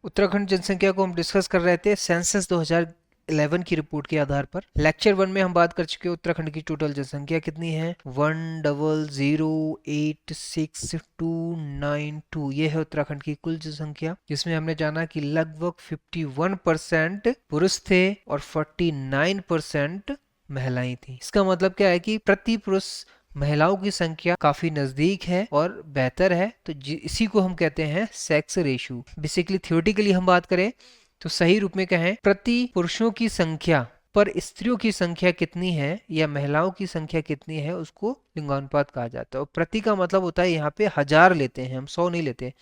उत्तराखंड जनसंख्या को हम डिस्कस कर रहे थे सेंसस 2011 की रिपोर्ट के आधार पर। लेक्चर 1 में हम बात कर चुके हैं उत्तराखंड की टोटल जनसंख्या कितनी है, 10086292। ये है उत्तराखंड की कुल जनसंख्या, जिसमें हमने जाना कि लगभग 51% पुरुष थे और 49% महिलाएं थी। इसका मतलब क्या है कि प्रति पुरुष महिलाओं की संख्या काफी नजदीक है और बेहतर है, तो इसी को हम कहते हैं सेक्स रेशियो। बेसिकली थियोरेटिकली हम बात करें तो सही रूप में कहें, प्रति पुरुषों की संख्या पर स्त्रियों की संख्या कितनी है या महिलाओं की संख्या कितनी है, उसको लिंगानुपात कहा जाता है। और प्रति का मतलब होता है, यहाँ पे 1000 लेते हैं हम, 100 नहीं लेते।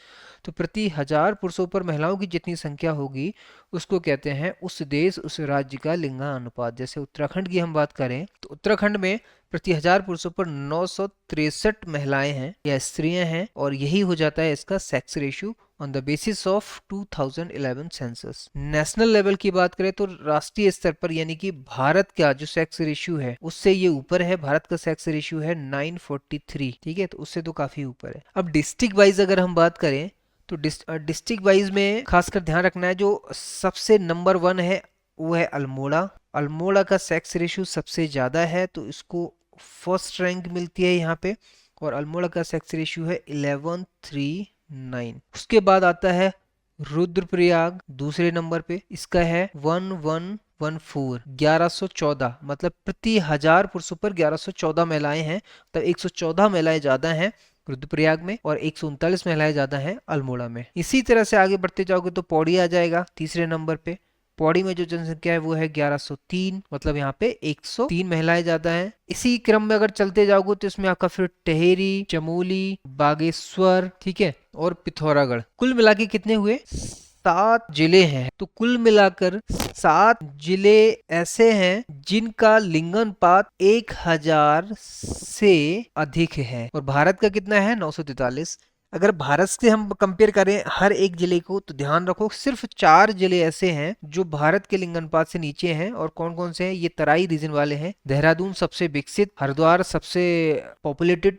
तो प्रति 1000 पुरुषों पर महिलाओं की जितनी संख्या होगी उसको कहते हैं उस देश उस राज्य का लिंगानुपात। जैसे उत्तराखंड की हम बात करें तो उत्तराखंड में प्रति 1000 पुरुषों पर 963 महिलाएं हैं या स्त्रियां हैं, और यही हो जाता है इसका sex ratio on the basis of 2011 census. National level की बात करें तो राष्ट्रीय स्तर पर, यानी कि भारत का जो सेक्स रेशियो है उससे ये ऊपर है। भारत का सेक्स रेशियो है 943, ठीक है, तो उससे तो काफी ऊपर है। अब डिस्ट्रिक्ट वाइज अगर हम बात करें तो डिस्ट्रिक्ट वाइज में खासकर ध्यान रखना है, जो सबसे नंबर 1 है वो है अल्मोड़ा। अल्मोड़ा का सेक्स रेशियो सबसे ज्यादा है, तो इसको फर्स्ट रैंक मिलती है यहाँ पे, और अल्मोड़ा का सेक्स रेशियो है 1139। उसके बाद आता है रुद्रप्रयाग दूसरे नंबर पे, इसका है 1114, 1114। मतलब प्रति 1000 पुरुषों पर 1114 महिलाएं हैं, तब 114 महिलाएं ज्यादा हैं रुद्रप्रयाग में और 139 महिलाएं ज्यादा हैं अल्मोड़ा में। इसी तरह से आगे बढ़ते जाओगे तो पौड़ी आ जाएगा तीसरे नंबर पे। पौड़ी में जो जनसंख्या है वो है 1103, मतलब यहाँ पे 103 महिलाएं ज्यादा हैं। इसी क्रम में अगर चलते जाओगे तो इसमें आपका फिर टेहरी, चमोली, बागेश्वर, ठीक है, और पिथौरागढ़। कुल मिला के कितने हुए, 7 जिले हैं। तो कुल मिलाकर 7 जिले ऐसे हैं जिनका लिंगानुपात 1000 से अधिक है, और भारत का कितना है 943। अगर भारत से हम कंपेयर करें हर एक जिले को तो ध्यान रखो सिर्फ 4 जिले ऐसे हैं जो भारत के लिंगानुपात से नीचे हैं। और कौन कौन से हैं, ये तराई रीजन वाले हैं। देहरादून सबसे विकसित, हरिद्वार सबसे पॉपुलेटेड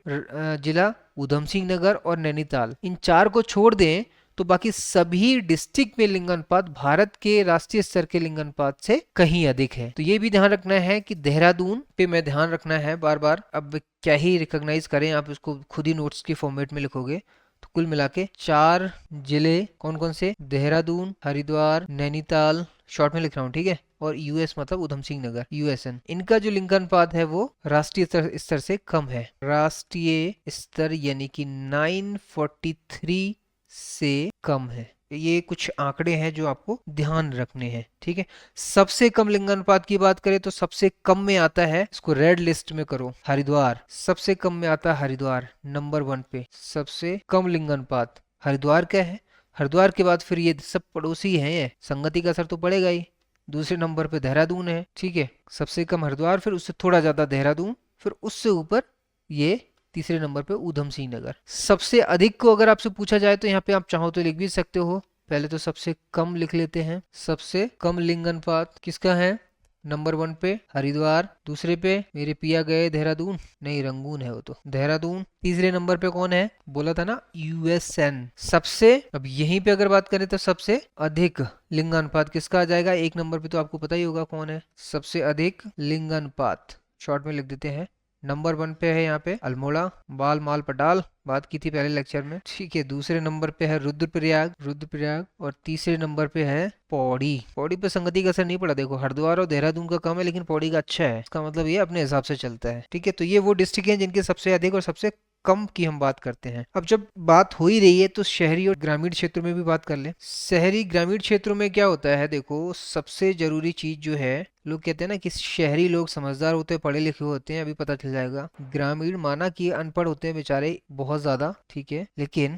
जिला, उधम सिंह नगर और नैनीताल। इन 4 को छोड़ दें तो बाकी सभी डिस्ट्रिक्ट में लिंगानुपात भारत के राष्ट्रीय स्तर के लिंगानुपात से कहीं अधिक है। तो ये भी ध्यान रखना है कि देहरादून पे मैं ध्यान रखना है बार बार। अब क्या ही रिकॉग्नाइज करें, आप इसको खुद ही नोट्स के फॉर्मेट में लिखोगे। तो कुल मिला के 4 जिले कौन कौन से, देहरादून, हरिद्वार, नैनीताल, शॉर्ट में लिख रहा हूँ, ठीक है, और यूएस मतलब उधम सिंह नगर, यूएसएन। इनका जो लिंगानुपात है वो राष्ट्रीय स्तर से कम है। राष्ट्रीय स्तर यानी कि 943 से कम है। ये कुछ आंकड़े हैं जो आपको ध्यान रखने हैं, ठीक है। सबसे कम लिंगानुपात की बात करें तो सबसे कम में आता है, इसको रेड लिस्ट में करो, हरिद्वार। सबसे कम में आता है हरिद्वार नंबर 1 पे, सबसे कम लिंगानुपात हरिद्वार का है। हरिद्वार के बाद फिर ये सब पड़ोसी हैं, संगति का असर तो पड़ेगा ही। दूसरे नंबर पे देहरादून है, ठीक है, सबसे कम हरिद्वार, फिर उससे थोड़ा ज्यादा देहरादून, फिर उससे ऊपर ये तीसरे नंबर पे उधम सिंह नगर। सबसे अधिक को अगर आपसे पूछा जाए तो यहाँ पे आप चाहो तो लिख भी सकते हो। पहले तो सबसे कम लिख लेते हैं। सबसे कम लिंगानुपात किसका है, नंबर 1 पे हरिद्वार, दूसरे पे मेरे पिया गए देहरादून, नहीं रंगून है वो तो, देहरादून। तीसरे नंबर पे कौन है, बोला था ना यूएसएन। सबसे, अब यहीं पे अगर बात करें तो सबसे अधिक लिंगानुपात किसका आ जाएगा, 1 नंबर पे तो आपको पता ही होगा कौन है, सबसे अधिक लिंगानुपात, शॉर्ट में लिख देते हैं। नंबर 1 पे है यहाँ पे अल्मोड़ा, बाल माल पटाल, बात की थी पहले लेक्चर में, ठीक है। दूसरे नंबर पे है रुद्रप्रयाग, रुद्रप्रयाग, और तीसरे नंबर पे है पौड़ी। पौड़ी पे संगति का असर नहीं पड़ा, देखो हरिद्वार और देहरादून का कम है लेकिन पौड़ी का अच्छा है, इसका मतलब ये अपने हिसाब से चलता है, ठीक है। तो ये वो डिस्ट्रिक्ट हैं जिनके सबसे अधिक और सबसे कम की हम बात करते हैं। अब जब बात हो ही रही है तो शहरी और ग्रामीण क्षेत्रों में भी बात कर ले। शहरी ग्रामीण क्षेत्रों में क्या होता है, देखो सबसे जरूरी चीज जो है, लोग कहते हैं ना कि शहरी लोग समझदार होते हैं, पढ़े लिखे होते हैं, अभी पता चल जाएगा। ग्रामीण माना कि अनपढ़ होते हैं बेचारे बहुत ज्यादा, ठीक है, लेकिन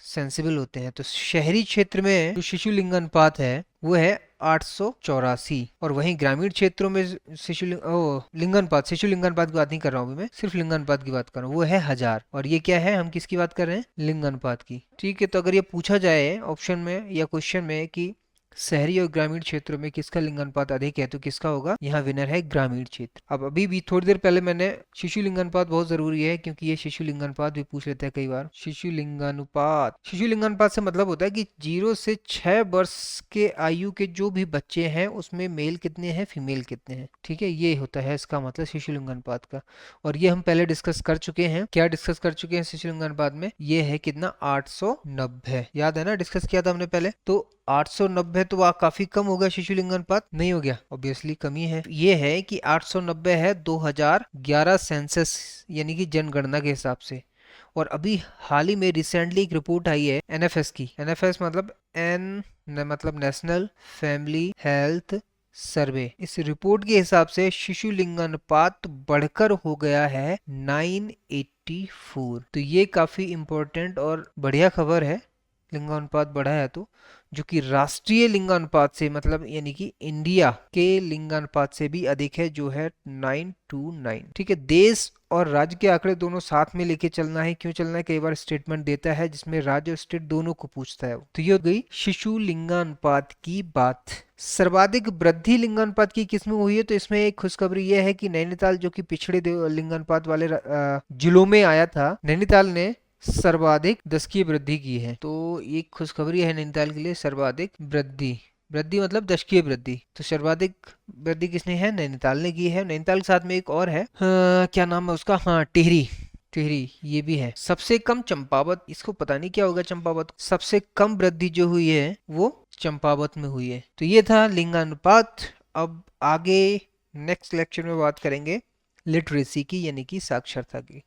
सेंसिबल होते हैं। तो शहरी क्षेत्र में जो शिशु लिंगानुपात है वो है 884, और वहीं ग्रामीण क्षेत्रों में लिंगानुपात, शिशु लिंगानुपात की बात नहीं कर रहा हूँ अभी मैं, सिर्फ लिंगानुपात की बात कर रहा हूँ, वो है 1000। और ये क्या है, हम किसकी बात कर रहे हैं, लिंगानुपात की, ठीक है। तो अगर ये पूछा जाए ऑप्शन में या क्वेश्चन में कि शहरी और ग्रामीण क्षेत्रों में किसका लिंगानुपात अधिक है, तो किसका होगा, यहाँ विनर है ग्रामीण क्षेत्र। अब अभी भी थोड़ी देर पहले मैंने शिशु लिंगानुपात बहुत जरूरी है, क्योंकि ये शिशु लिंगानुपात भी पूछ लेते हैं कई बार। शिशु लिंगानुपात से मतलब होता है कि 0 से 6 वर्ष के आयु के जो भी बच्चे हैं उसमें मेल कितने हैं, फीमेल कितने हैं, ठीक है, ये होता है इसका मतलब शिशु लिंगानुपात का। और ये हम पहले डिस्कस कर चुके हैं। क्या डिस्कस कर चुके हैं शिशु लिंगानुपात में, ये है कितना, 890, याद है ना, डिस्कस किया था हमने पहले। तो 890 तो वह काफी कम हो गया, शिशु लिंगानुपात नहीं हो गया, ऑब्वियसली कमी है। ये है कि 890 है 2011 सेंसस यानी कि जनगणना के हिसाब से। और अभी हाल ही में रिसेंटली एक रिपोर्ट आई है एनएफएस की, एनएफएस मतलब मतलब नेशनल फैमिली हेल्थ सर्वे। इस रिपोर्ट के हिसाब से शिशु लिंगानुपात बढ़कर हो गया है 984। तो ये काफी इंपॉर्टेंट और बढ़िया खबर है, लिंगानुपात बढ़ा है तो, जो कि राष्ट्रीय लिंगानुपात से मतलब यानी कि इंडिया के लिंगानुपात से भी अधिक है, जो है 929। ठीक है, देश और राज्य के आंकड़े दोनों साथ में लेके चलना है। क्यों चलना है, कई बार स्टेटमेंट देता है जिसमें राज्य और स्टेट दोनों को पूछता है। तो ये हो गई शिशु लिंगानुपात की बात। सर्वाधिक वृद्धि लिंगानुपात की किसमें हुई है, तो इसमें एक खुशखबरी यह है कि नैनीताल, जो कि पिछड़े लिंगानुपात वाले जिलों में आया था, नैनीताल ने सर्वाधिक 10 की वृद्धि की है। तो एक खुशखबरी है नैनीताल के लिए, सर्वाधिक वृद्धि, वृद्धि मतलब दशकीय वृद्धि। तो सर्वाधिक वृद्धि किसने है, नैनीताल ने की है। नैनीताल के साथ में एक और है, क्या नाम है उसका, हाँ टिहरी, टिहरी ये भी है। सबसे कम चंपावत, इसको पता नहीं क्या होगा चंपावत, सबसे कम वृद्धि जो हुई है वो चंपावत में हुई है। तो ये था लिंगानुपात। अब आगे नेक्स्ट लेक्चर में बात करेंगे लिटरेसी की यानी कि साक्षरता की।